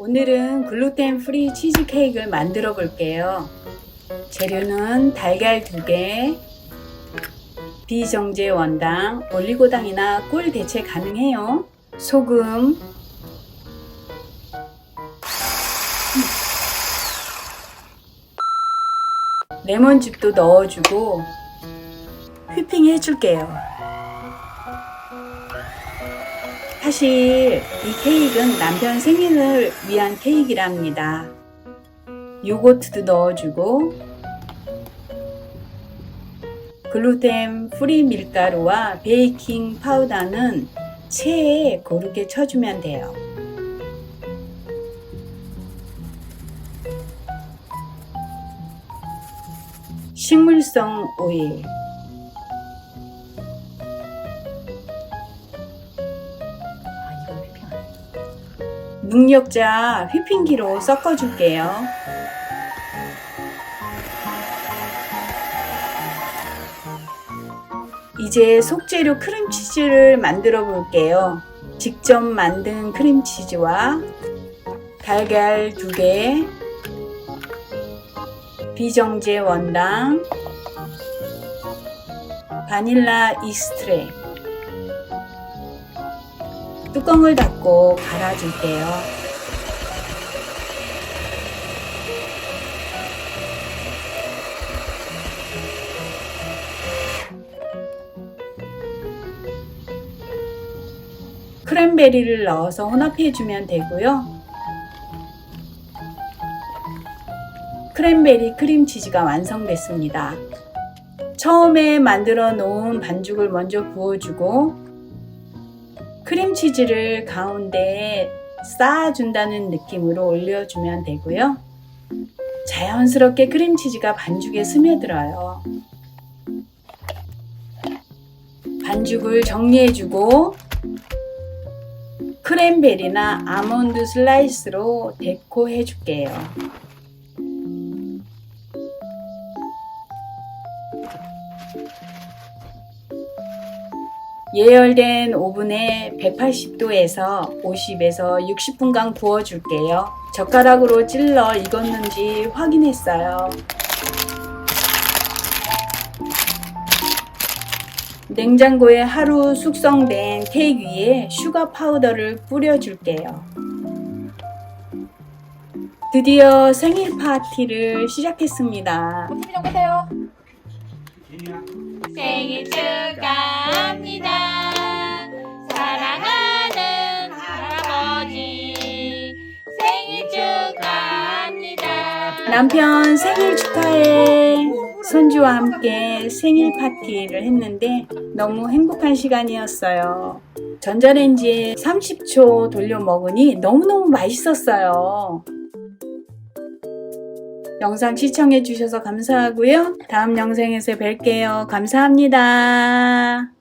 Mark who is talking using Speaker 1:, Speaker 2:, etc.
Speaker 1: 오늘은 글루텐 프리 치즈케이크를 만들어 볼게요. 재료는 달걀 2개, 비정제 원당, 올리고당이나 꿀 대체 가능해요. 소금, 레몬즙도 넣어주고 휘핑 해줄게요. 사실 이 케이크는 남편 생일을 위한 케이크랍니다. 요거트도 넣어주고 글루텐 프리 밀가루와 베이킹 파우더는 체에 고르게 쳐주면 돼요. 식물성 오일, 능력자 휘핑기로 섞어줄게요. 이제 속재료 크림치즈를 만들어 볼게요. 직접 만든 크림치즈와 달걀 2개, 비정제 원당, 바닐라 익스트랙, 뚜껑을 닫고 갈아줄게요. 크랜베리를 넣어서 혼합해주면 되고요. 크랜베리 크림치즈가 완성됐습니다. 처음에 만들어 놓은 반죽을 먼저 부어주고 크림치즈를 가운데에 쌓아준다는 느낌으로 올려주면 되고요. 자연스럽게 크림치즈가 반죽에 스며들어요. 반죽을 정리해주고 크랜베리나 아몬드 슬라이스로 데코해 줄게요. 예열된 오븐에 180도에서 50에서 60분간 구워줄게요. 젓가락으로 찔러 익었는지 확인했어요. 냉장고에 하루 숙성된 케이크 위에 슈가 파우더를 뿌려줄게요. 드디어 생일 파티를 시작했습니다.
Speaker 2: TV 좀 끄세요. 생일 축하합니다. 사랑하는 할아버지. 생일 축하합니다.
Speaker 1: 남편 생일 축하해. 손주와 함께 생일 파티를 했는데 너무 행복한 시간이었어요. 전자레인지에 30초 돌려 먹으니 너무너무 맛있었어요. 영상 시청해 주셔서 감사하고요. 다음 영상에서 뵐게요. 감사합니다.